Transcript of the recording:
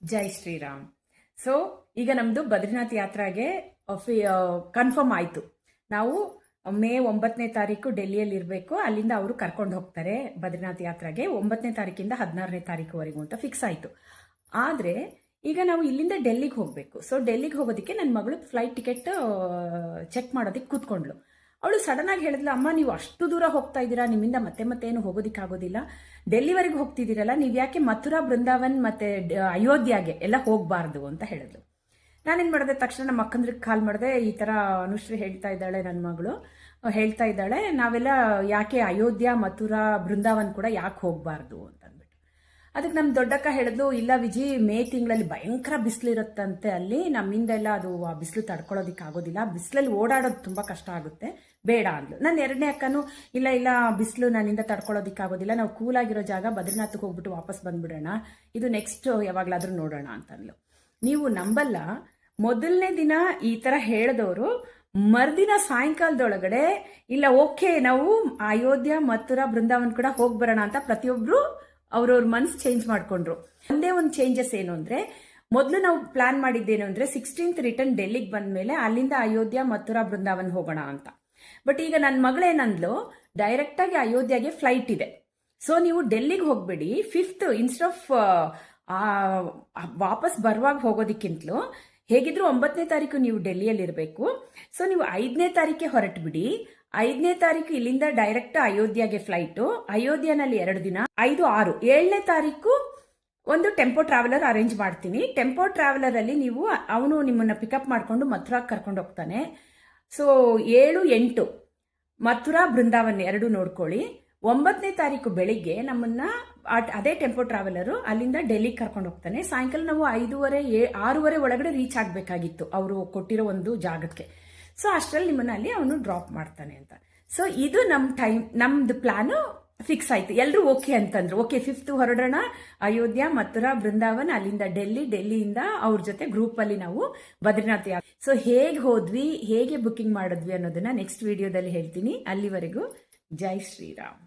ಜೈ Shriram. So ಈಗ ನಮ್ದು ಬದ್ರಿನಾಥ್ ಯಾತ್ರೆಗೆ ಕನ್ಫರ್ಮ್ ಆಯ್ತು. ನಾವು ಮೇ 9ನೇ ತಾರೀಕು ಡೆಲ್ಲಿಯಲ್ಲಿ ಇರಬೇಕು. ಅಲ್ಲಿಂದ ಅವರು ಕರ್ಕೊಂಡು ಹೋಗ್ತಾರೆ ಬದ್ರಿನಾಥ್ ಯಾತ್ರೆಗೆ 9ನೇ ತಾರೀಕಿಂದ 16ನೇ ತಾರೀಕುವರೆಗೂ ಅಂತ ಫಿಕ್ಸ್ ಆಯ್ತು. ಆದ್ರೆ ಈಗ ನಾವು ಇಲ್ಲಿಂದ ಡೆಲ್ಲಿಗೆ ಹೋಗ್ಬೇಕು. ಸೊ ಡೆಲ್ಲಿಗೆ ಹೋಗೋದಕ್ಕೆ ನನ್ನ ಮಗಳು ಫ್ಲೈಟ್ ಟಿಕೆಟ್ ಚೆಕ್ ಮಾಡೋದಕ್ಕೆ ಕೂತ್ಕೊಂಡ್ಲು. ಅವಳು ಸಡನ್ ಆಗಿ ಹೇಳಿದ್ಲು, ಅಮ್ಮ ನೀವು ಅಷ್ಟು ದೂರ ಹೋಗ್ತಾ ಇದ್ದೀರಾ, ನಿಮ್ಮಿಂದ ಮತ್ತೆ ಏನು ಹೋಗೋದಿಕ್ಕಾಗೋದಿಲ್ಲ, ಡೆಲ್ಲಿವರೆಗೆ ಹೋಗ್ತಿದ್ದೀರಲ್ಲ, ನೀವು ಯಾಕೆ ಮಥುರಾ, ಬೃಂದಾವನ್ ಮತ್ತೆ ಅಯೋಧ್ಯೆಗೆ ಎಲ್ಲ ಹೋಗಬಾರ್ದು ಅಂತ ಹೇಳಿದ್ಲು. ನಾನೇನು ಮಾಡಿದೆ, ತಕ್ಷಣ ನಮ್ಮ ಅಕ್ಕಂದ್ರಿಗೆ ಕಾಲ್ ಮಾಡಿದೆ. ಈ ಥರ ಅನುಶ್ರೀ ಹೇಳ್ತಾ ಇದ್ದಾಳೆ, ನನ್ನ ಮಗಳು ಹೇಳ್ತಾ ಇದ್ದಾಳೆ, ನಾವೆಲ್ಲ ಯಾಕೆ ಅಯೋಧ್ಯ, ಮಥುರಾ, ಬೃಂದಾವನ್ ಕೂಡ ಯಾಕೆ ಹೋಗಬಾರ್ದು ಅಂತ ಅಂದ್ಬಿಟ್ಟು. ಅದಕ್ಕೆ ನಮ್ಮ ದೊಡ್ಡಕ್ಕ ಹೇಳಿದ್ಲು, ಇಲ್ಲ ವಿಜಿ, ಮೇ ತಿಂಗಳಲ್ಲಿ ಭಯಂಕರ ಬಿಸಿಲಿರುತ್ತಂತೆ ಅಲ್ಲಿ, ನಮ್ಮಿಂದ ಎಲ್ಲ ಅದು ಆ ಬಿಸಿಲು ತಡ್ಕೊಳ್ಳೋದಿಕ್ಕೆ ಆಗೋದಿಲ್ಲ, ಬಿಸಿಲಲ್ಲಿ ಓಡಾಡೋದು ತುಂಬ ಕಷ್ಟ ಆಗುತ್ತೆ, ಬೇಡ ಅಂದ್ಲು. ನನ್ನ ಎರಡನೇ ಅಕ್ಕನೂ ಇಲ್ಲ ಬಿಸಿಲು ನನ್ನಿಂದ ತಡ್ಕೊಳ್ಳೋದಿಕ್ಕಾಗೋದಿಲ್ಲ, ನಾವು ಕೂಲಾಗಿರೋ ಜಾಗ ಬದ್ರಿನಾಥ್ಗೆ ಹೋಗ್ಬಿಟ್ಟು ವಾಪಸ್ ಬಂದ್ಬಿಡೋಣ, ಇದು ನೆಕ್ಸ್ಟ್ ಯಾವಾಗಲಾದ್ರೂ ನೋಡೋಣ ಅಂತಂದ್ಲು. ನೀವು ನಂಬಲ್ಲ, ಮೊದಲನೇ ದಿನ ಈ ಥರ ಹೇಳಿದವರು ಮರುದಿನ ಸಾಯಂಕಾಲದೊಳಗಡೆ ಇಲ್ಲ ಓಕೆ ನಾವು ಅಯೋಧ್ಯ, ಮಥುರಾ, ಬೃಂದಾವನ್ ಕೂಡ ಹೋಗಿ ಬರೋಣ ಅಂತ ಪ್ರತಿಯೊಬ್ರು ಅವ್ರವ್ರ ಮನ್ಸು ಚೇಂಜ್ ಮಾಡ್ಕೊಂಡ್ರು. ಒಂದೇ ಒಂದು ಚೇಂಜಸ್ ಏನು ಅಂದ್ರೆ, ಮೊದಲು ನಾವು ಪ್ಲಾನ್ ಮಾಡಿದ್ದೇನು ಅಂದ್ರೆ 16th ರಿಟರ್ನ್ ಡೆಲ್ಲಿಗೆ ಬಂದ್ಮೇಲೆ ಅಲ್ಲಿಂದ ಅಯೋಧ್ಯ, ಮಥುರಾ, ಬೃಂದಾವನ್ ಹೋಗೋಣ ಅಂತ. ಬಟ್ ಈಗ ನನ್ನ ಮಗಳೇನಂದ್ಲು, ಡೈರೆಕ್ಟ್ ಆಗಿ ಅಯೋಧ್ಯೆಗೆ ಫ್ಲೈಟ್ ಇದೆ, ಸೊ ನೀವು ಡೆಲ್ಲಿಗೆ ಹೋಗ್ಬೇಡಿ, 5th ಇನ್ಸ್ಟೆಡ್ ಆಫ್ ವಾಪಸ್ ಬರುವಾಗ ಹೋಗೋದಿಕ್ಕಿಂತಲೂ ಹೇಗಿದ್ರು 9ನೇ ತಾರೀಕು ನೀವು ಡೆಲ್ಲಿಯಲ್ಲಿ ಇರಬೇಕು, ಸೊ ನೀವು 5ನೇ ತಾರೀಕೆ ಹೊರಟು ಬಿಡಿ. 5ನೇ ತಾರೀಕು ಇಲ್ಲಿಂದ ಡೈರೆಕ್ಟ್ ಅಯೋಧ್ಯೆಗೆ ಫ್ಲೈಟು, ಅಯೋಧ್ಯೆನಲ್ಲಿ 2 ದಿನ, 5, 6, 7ನೇ ತಾರೀಕು ಒಂದು ಟೆಂಪೋ ಟ್ರಾವೆಲರ್ ಅರೇಂಜ್ ಮಾಡ್ತೀನಿ. ಟೆಂಪೋ ಟ್ರಾವೆಲರ್ ಅಲ್ಲಿ ನೀವು ಅವನು ನಿಮ್ಮನ್ನ ಪಿಕಪ್ ಮಾಡ್ಕೊಂಡು ಮಥುರಾಗೆ ಕರ್ಕೊಂಡು ಹೋಗ್ತಾನೆ. ಸೊ 7, 8 ಮಥುರಾ, ಬೃಂದಾವನ್ 2 ನೋಡ್ಕೊಳ್ಳಿ. 9ನೇ ತಾರೀಕು ಬೆಳಿಗ್ಗೆ ನಮ್ಮನ್ನ ಅದೇ ಟೆಂಪೋ ಟ್ರಾವೆಲರು ಅಲ್ಲಿಂದ ಡೆಲ್ಲಿಗೆ ಕರ್ಕೊಂಡು ಹೋಗ್ತಾನೆ. ಸಾಯಂಕಾಲ ನಾವು 5:30, 6:30 ಒಳಗಡೆ ರೀಚ್ ಆಗಬೇಕಾಗಿತ್ತು ಅವರು ಕೊಟ್ಟಿರೋ ಒಂದು ಜಾಗಕ್ಕೆ. ಸೊ ಅಷ್ಟರಲ್ಲಿ ನಿಮ್ಮನ್ನ ಅಲ್ಲಿ ಅವನು ಡ್ರಾಪ್ ಮಾಡ್ತಾನೆ ಅಂತ. ಸೊ ಇದು ನಮ್ದು ಪ್ಲಾನು ಫಿಕ್ಸ್ ಆಯ್ತು. ಎಲ್ಲರೂ ಓಕೆ ಅಂತಂದ್ರು. ಓಕೆ 5th ಹೊರಡೋಣ, ಅಯೋಧ್ಯ, ಮಥುರಾ, ಬೃಂದಾವನ್, ಅಲ್ಲಿಂದ ಡೆಲ್ಲಿಯಿಂದ ಅವ್ರ ಜೊತೆ ಗ್ರೂಪ್ ಅಲ್ಲಿ ನಾವು ಬದ್ರಿನಾಥ್ ಯಾತ್ರೆ. ಸೊ ಹೇಗೆ ಹೋದ್ವಿ, ಹೇಗೆ ಬುಕಿಂಗ್ ಮಾಡಿದ್ವಿ ಅನ್ನೋದನ್ನ ನೆಕ್ಸ್ಟ್ ವಿಡಿಯೋದಲ್ಲಿ ಹೇಳ್ತೀನಿ. ಅಲ್ಲಿವರೆಗೂ ಜೈ ಶ್ರೀರಾಮ್.